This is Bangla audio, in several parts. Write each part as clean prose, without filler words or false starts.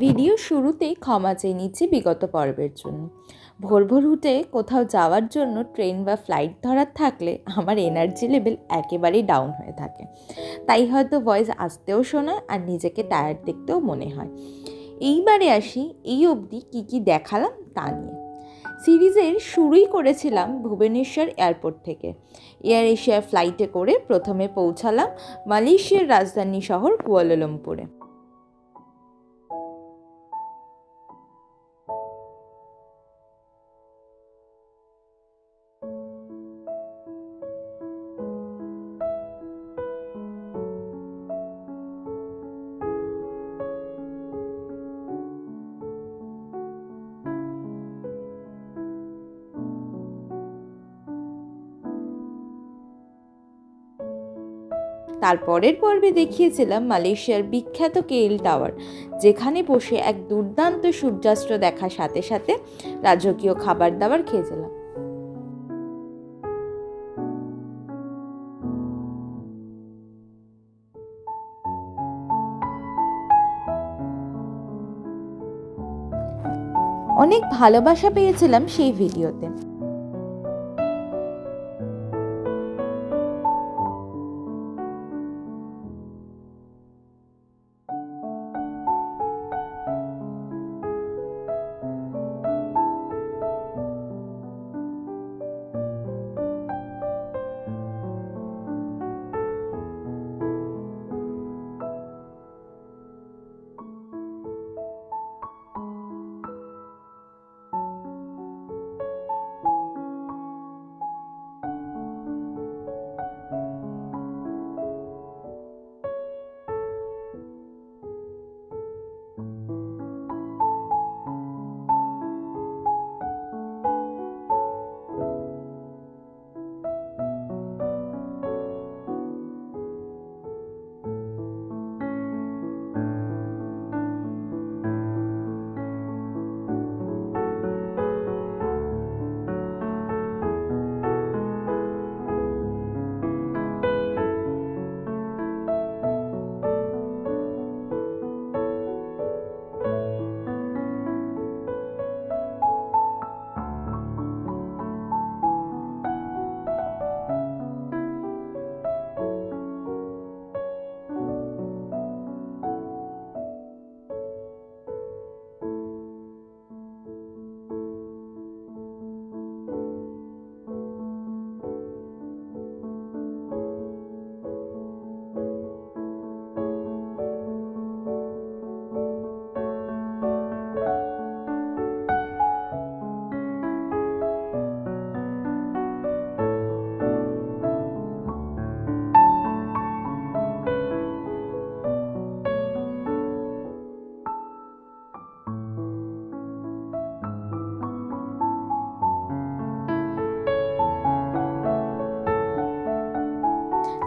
ভিডিও শুরুতেই ক্ষমা চেয়ে নিচ্ছি বিগত পর্বের জন্য। ভোর ভোর উঠে কোথাও যাওয়ার জন্য ট্রেন বা ফ্লাইট ধরার থাকলে আমার এনার্জি লেভেল একেবারেই ডাউন হয়ে থাকে, তাই হয়তো ভয়েস আসতেও শোনায় আর নিজেকে টায়ার্ড দেখতেও মনে হয়। এইবারে আসি এই অবধি কী দেখালাম তা নিয়ে। সিরিজের শুরুই করেছিলাম ভুবনেশ্বর এয়ারপোর্ট থেকে। এয়ার এশিয়ার ফ্লাইটে করে প্রথমে পৌঁছালাম মালয়েশিয়ার রাজধানী শহর কুয়ালালামপুরে। তারপরের পর্বে দেখিয়েছিলাম মালয়েশিয়ার বিখ্যাত কেএল টাওয়ার, যেখানে বসে এক দুর্দান্ত সূর্যাস্ত দেখার সাথে সাথে রাজকীয় খাবার দাবার খেয়েছিলাম। অনেক ভালোবাসা পেয়েছিলাম সেই ভিডিওতে।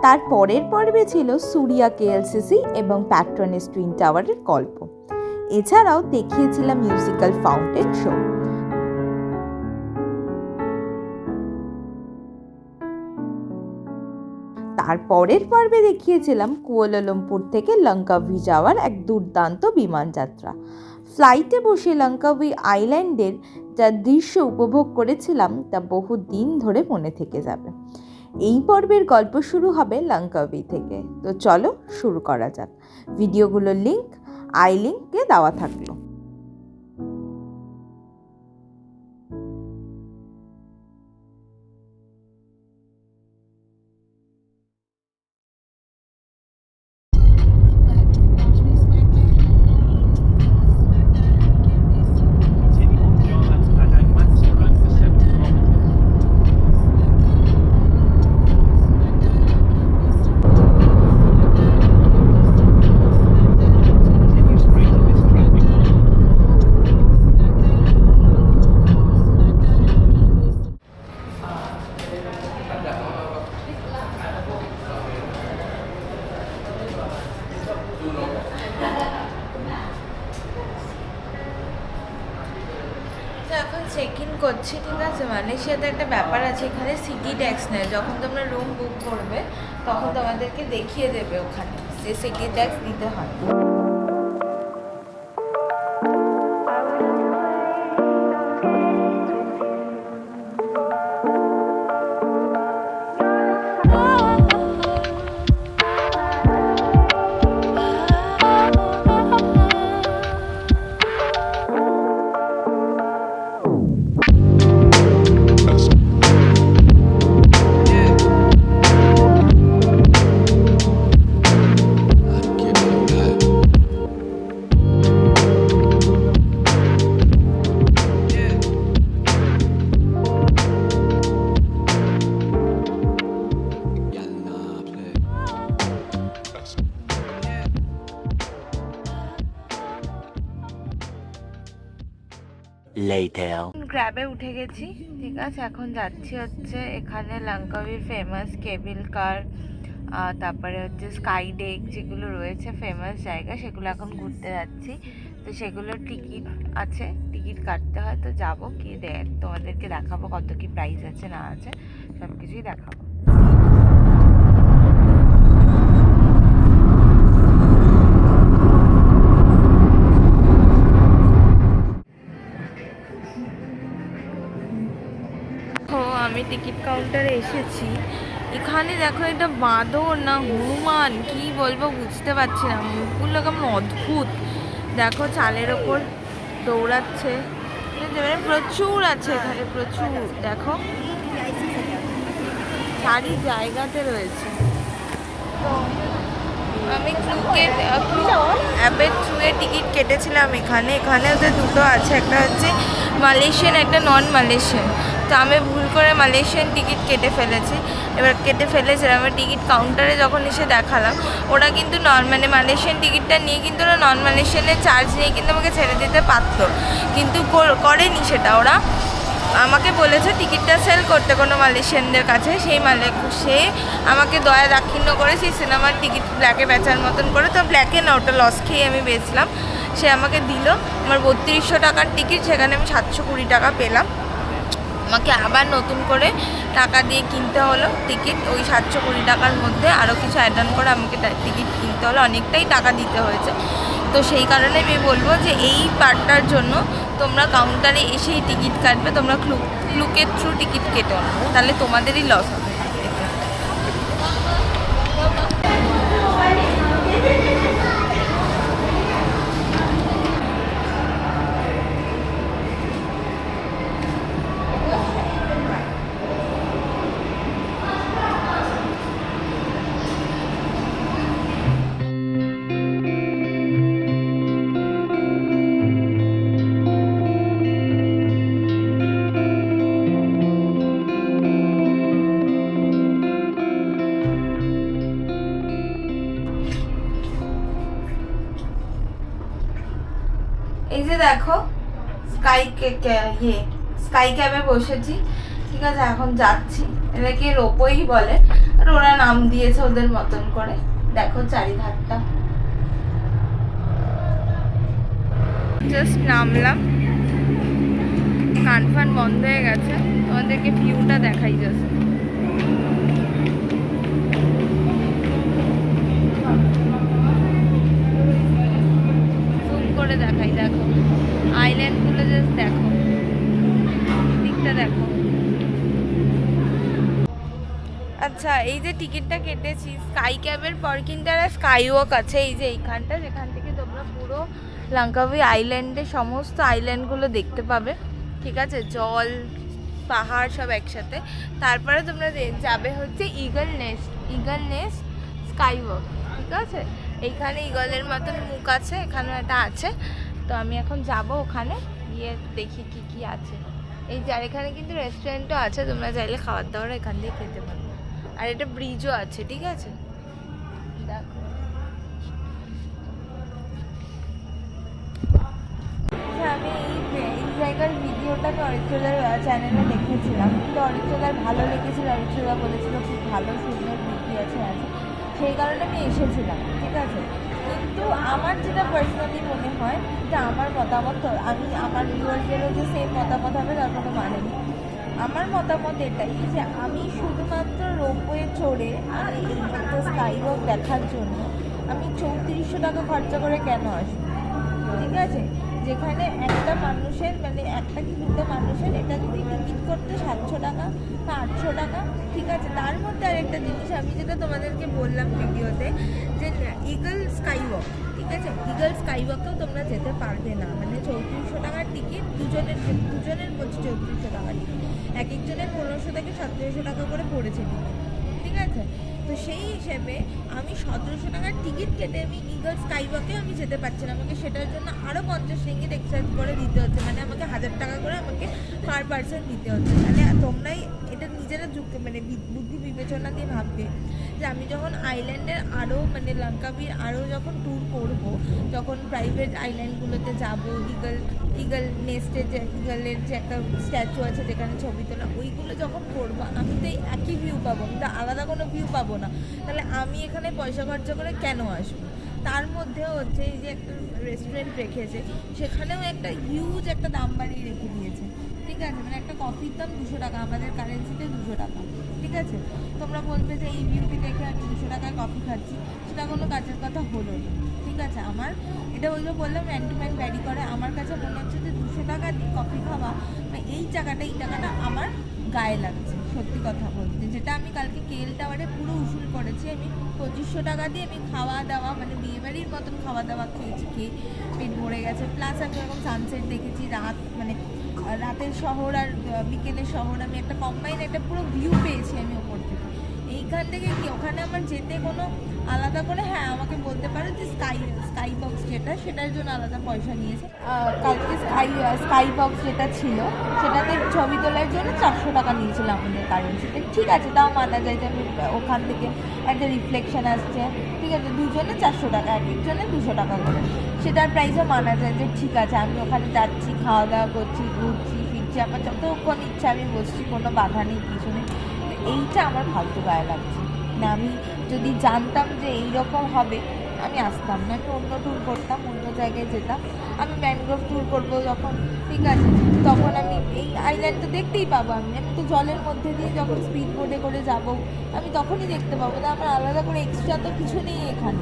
তার পরের পর্বে ছিল সুরিয়া কেএলসিসি এবং প্যাট্রোনেস টুইন টাওয়ারের গল্প। এছাড়াও দেখিয়েছিলাম মিউজিক্যাল ফাউন্টেন শো। তার পরের পর্বে দেখিয়েছিলাম কুয়ালালামপুর থেকে লঙ্কাভি যাওয়ার এক দুর্দান্ত বিমান যাত্রা। ফ্লাইটে বসে লঙ্কাভি আইল্যান্ডের যা দৃশ্য উপভোগ করেছিলাম তা বহু দিন ধরে মনে থেকে যাবে। এই পর্বের গল্প শুরু হবে লঙ্কাভি থেকে। তো চলো শুরু করা যাক। ভিডিওগুলোর লিঙ্ক আই লিঙ্কে দেওয়া থাকলো। এখন চেক ইন করছি, ঠিক আছে। মালয়েশিয়াতে একটা ব্যাপার আছে, এখানে সিটি ট্যাক্স নেয়। যখন তোমরা রুম বুক করবে তখন তোমাদেরকে দেখিয়ে দেবে ওখানে যে সিটি ট্যাক্স দিতে হয়। later. গ্র্যাবে উঠে গেছি, ঠিক আছে। এখন যাচ্ছি হচ্ছে এখানে লঙ্কাভির ফেমাস কেবল কার, তারপরে হচ্ছে স্কাই ডেক, যেগুলো রয়েছে ফেমাস জায়গা, সেগুলো এখন ঘুরতে যাচ্ছি। তো সেগুলোর টিকিট আছে, টিকিট কাটতে হয়। তো যাবো, কি তোমাদেরকে দেখাবো কত কি প্রাইস আছে না আছে, সব কিছুই দেখাবো। আমি টিকিট কাউন্টারে এসেছি। এখানে দেখো, এটা বাঁদর না হনুমান কি বলবো বুঝতে পারছি না, মুখগুলো কেমন অদ্ভুত। দেখো চালের ওপর দৌড়াচ্ছে, প্রচুর আছে এখানে, প্রচুর। দেখো চারি জায়গাতে রয়েছে। তো আমি অ্যাপের থ্রুয়ে টিকিট কেটেছিলাম এখানে। এখানে ওদের দুটো আছে, একটা হচ্ছে মালয়েশিয়ান, একটা নন মালয়েশিয়ান। তো আমি ভুল করে মালয়েশিয়ান টিকিট কেটে ফেলেছি। এবার কেটে ফেলেছিলাম, আমি টিকিট কাউন্টারে যখন এসে দেখালাম, ওরা কিন্তু মানে মালয়েশিয়ান টিকিটটা নিয়ে কিন্তু ওরা নন মালয়েশিয়ানের চার্জ নিয়ে কিন্তু আমাকে ছেড়ে দিতে পারতো, কিন্তু করেনি সেটা। ওরা আমাকে বলেছে টিকিটটা সেল করতে কোনো মালয়েশিয়ানদের কাছে। সে আমাকে দয়া দাক্ষিণ্য করে সেই সিনেমার টিকিট ব্ল্যাকে বেচার মতন করে, তো ব্ল্যাকে না, ওটা লস খেয়ে আমি বেচলাম। সে আমাকে দিল আমার 3200 টাকার টিকিট, সেখানে আমি 720 টাকা পেলাম। আমাকে আবার নতুন করে টাকা দিয়ে কিনতে হলো টিকিট। ওই 720 টাকার মধ্যে আরও কিছু অ্যাড অন করে আমাকে টিকিট কিনতে হলো, অনেকটাই টাকা দিতে হয়েছে। তো সেই কারণে আমি বলবো যে এই পার্টটার জন্য তোমরা কাউন্টারে এসেই টিকিট কাটবে, তোমরা ক্লুকের থ্রু টিকিট কেটো না, তাহলে তোমাদেরই লস হবে। এই যে দেখো স্কাই ক্যাবে বসেছি, ঠিক আছে। এখন যাচ্ছি, এটাকে রোপওয়েই বলে, আর ওরা নাম দিয়েছে ওদের মতন করে। দেখো চারিধারটা, জাস্ট নামলাম, কান ফান বন্ধ হয়ে গেছে। তোমাদেরকে ভিউটা দেখাই, জাস্ট করে দেখাই। দেখো আইল্যান্ডগুলো, জাস্ট দেখো দিকটা দেখো। আচ্ছা, এই যে টিকিটটা কেটেছি স্কাই ক্যাবের পর, কিন্তু একটা স্কাই ওয়াক আছে এই যে এইখানটা, যেখান থেকে তোমরা পুরো লঙ্কাভি আইল্যান্ডের সমস্ত আইল্যান্ডগুলো দেখতে পাবে, ঠিক আছে। জল পাহাড় সব একসাথে। তারপরে তোমরা যাবে হচ্ছে ইগল নেস্ট স্কাই ওয়াক, ঠিক আছে। এইখানে ইগলের মতন মুখ আছে, এখানে একটা আছে। তো আমি এখন যাব ওখানে গিয়ে দেখি কি কি আছে। এই যে আর এখানে কিন্তু রেস্টুরেন্টও আছে, তোমরা চাইলে খাবার দাবার এখান দিয়ে খেতে পারো। আর এটা ব্রিজও আছে, ঠিক আছে। দেখো আমি এই জায়গার ভিডিওটা আমি অরিত্রদার চ্যানেলে দেখেছিলাম, তো অরিত্রদার ভালো লেগেছিল। অরিত্রদা বলেছিল খুব ভালো সুন্দর ভিডিও আছে, সেই কারণে আমি এসেছিলাম, ঠিক আছে। কিন্তু আমার যেটা পার্সোনালি মনে হয় যে আমার মতামত, আমি আমার ভিউয়ার্সদেরও যে সেম মতামত হবে তার কোনো মানে নেই। আমার মতামত এটাই যে আমি শুধুমাত্র রোপওয়ে চড়ে আমি এই একটা স্কাই ওয়াক দেখার জন্য আমি 3400 টাকা খরচা করে কেন আসবো, ঠিক আছে। যেখানে একটা মানুষের মানে একটা কি দুটো মানুষের এটা যদি টিকিট করতে 700 টাকা বা 800 টাকা, ঠিক আছে। তার মধ্যে আরেকটা জিনিস আমি যেটা তোমাদেরকে বললাম ভিডিওতে, যে ইগল স্কাই ওয়াক, ঠিক আছে। ইগল স্কাই ওয়াকেও তোমরা যেতে পারবে না, মানে 3400 টাকার টিকিট, দুজনের বলছি 3400 টাকার টিকিট, এক একজনের 1500 থেকে 1700 টাকা করে পড়েছে টিকিট, ঠিক আছে। তো সেই হিসেবে আমি 1700 টাকার টিকিট কেটে আমি ইগল স্কাই ওয়াকে আমি যেতে পারছি না, আমাকে সেটার জন্য আরও 50 রিঙ্গিট এক্সচেঞ্জ করে দিতে হচ্ছে, মানে আমাকে 1000 টাকা করে আমাকে পার পার্সন দিতে হচ্ছে। মানে তোমরাই এটা নিজেরা মানে বুদ্ধি বিবেচনা দিয়ে ভাববে যে আমি যখন আইল্যান্ডের আরও মানে লঙ্কাবির আরও যখন ট্যুর করব, যখন প্রাইভেট আইল্যান্ডগুলোতে যাব, ইগল নেস্টের যে ইগলের যে একটা স্ট্যাচু আছে যেখানে ছবি তোলা, ওইগুলো যখন করবো আমি তো এই একই ভিউ পাবো, আমি তো আলাদা কোনো ভিউ পাবো না। তাহলে আমি এখানে পয়সা খরচা করে কেন আসবো? তার মধ্যেও হচ্ছে এই যে একটা রেস্টুরেন্ট রেখেছে, সেখানেও একটা হিউজ একটা দাম বাড়িয়ে রেখে দিয়েছে, ঠিক আছে? মানে একটা কফির দাম 200 টাকা, আমাদের কারেন্সিতে 200 টাকা, ঠিক আছে? তোমরা বলবে যে এই ভিউটি দেখে আমি 200 টাকায় কফি খাচ্ছি, সেটা কোনো কাজের কথা হলো না, ঠিক আছে? আমার এটা ওই যে বললাম ম্যান টু ম্যান ভ্যারি করে। আমার কাছে মনে হচ্ছে যে 200 টাকা দিয়ে কফি খাওয়া এই টাকাটা আমার গায়ে লাগছে, সত্যি কথা বলতে। যেটা আমি কালকে কেএল টাওয়ারে পুরো উসুল করেছি, আমি 2500 টাকা দিয়ে আমি খাওয়া দাওয়া মানে বিয়েবাড়ির মতন খাওয়া দাওয়া খেয়েছি, খেয়ে পেট ভরে গেছে। প্লাস আমি এরকম সানসেট দেখেছি, মানে রাতের শহর আর বিকেলের শহর, আমি একটা কম্বাইন একটা পুরো ভিউ পেয়েছি আমি ওপর থেকে। এইখান থেকে কি ওখানে আমার যেতে কোনো আলাদা করে, হ্যাঁ আমাকে বলতে পারো যে স্কাই বক্স যেটা, সেটার জন্য আলাদা পয়সা নিয়েছে। কালকে স্কাই বক্স যেটা ছিল সেটাতে ছবি তোলার জন্য 400 টাকা নিয়েছিল আমাদের কারেন্সিতে, ঠিক আছে? তাও মানা যায় যে আমি ওখান থেকে একটা রিফ্লেকশন আসছে, ঠিক আছে? দুজনে 400 টাকা, এক একজনে 200 টাকা করে, সেটার প্রাইসও মানা যায় যে ঠিক আছে, আমি ওখানে যাচ্ছি, খাওয়া দাওয়া করছি, ঘুরছি ফিরছি, আমার যতক্ষণ ইচ্ছা আমি বসছি, কোনো বাধা নেই, কিছু নেই। এইটা আমার ফালতু গায়ে লাগছে না। আমি যদি জানতাম যে এইরকম হবে আমি আসতাম না, একটু অন্য ট্যুর করতাম, অন্য জায়গায় যেতাম। আমি ম্যানগ্রোভ ট্যুর করবো যখন, ঠিক আছে, তখন আমি এই আইল্যান্ড তো দেখতেই পাবো। আমি তো জলের মধ্যে দিয়ে যখন স্পিড বোটে করে যাব আমি তখনই দেখতে পাবো, না আমার আলাদা করে এক্সট্রা তো কিছু নেই এখানে।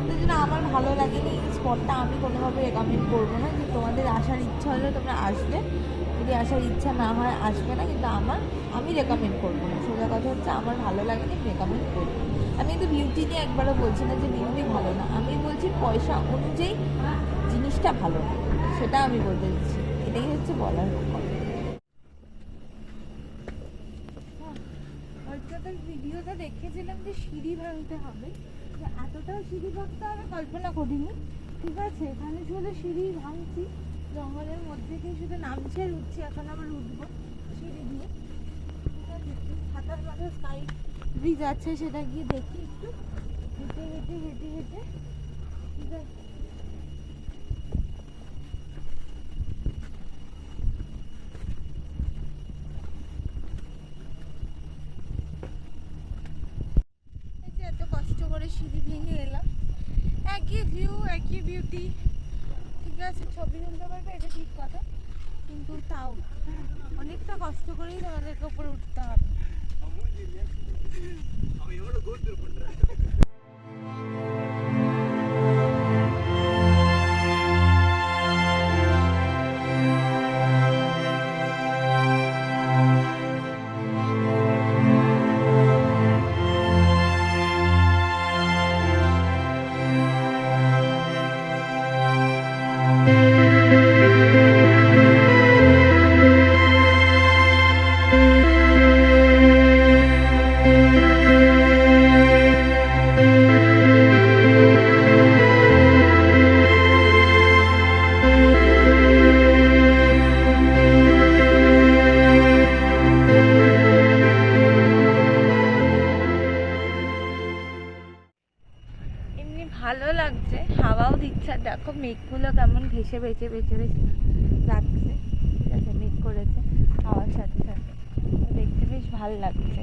তাই জন্য আমার ভালো লাগেনি এই স্পটটা, আমি কোনোভাবে রেকমেন্ড করবো না। যে তোমাদের আসার ইচ্ছা হলে তোমরা আসবে, যদি আসার ইচ্ছা না হয় আসবে না, কিন্তু আমি রেকমেন্ড করবো না। সোজা কথা হচ্ছে আমার ভালো লাগেনি, রেকমেন্ড করবো। আমি কিন্তু বিউটি নিয়ে একবারও বলছি না যে বিউটি ভালো না, আমি বলছি পয়সা অনুযায়ী জিনিসটা ভালো না, সেটা আমি বলতে দিচ্ছি। এটাই হচ্ছে বলার কথা। ভিডিওটা দেখেছিলাম যে সিঁড়ি ভাঙতে হবে, এতটাও সিঁড়ি ভাঙতে হবে কল্পনা করিনি, ঠিক আছে? এখানে শুধু সিঁড়ি ভাঙছি, জঙ্গলের মধ্যে দিয়ে শুধু নামছি আর উঠছি, এখন আবার উঠবো সিঁড়ি দিয়ে, ঠিক আছে? হাতার মাঝে স্কাই ব্রিজ আছে, সেটা গিয়ে দেখি একটু, হেঁটে হেঁটে হেঁটে হেঁটে, ঠিক আছে? এত কষ্ট করে সিঁড়ি ভেঙে এলাম, একই ভিউ একই বিউটি, ঠিক আছে? ছবি তুলতে পারবে, এটা ঠিক কথা, কিন্তু তাও অনেকটা কষ্ট করেই তোমাদেরকে উপরে উঠতে হবে। ভালো লাগছে, হাওয়াও দিচ্ছে, দেখো মেঘগুলো কেমন ভেসে ভেসে ভেসে ভেসে যাচ্ছে, ঠিক আছে? মেঘ করেছে হাওয়ার সাথে সাথে, দেখতে বেশ ভালো লাগছে।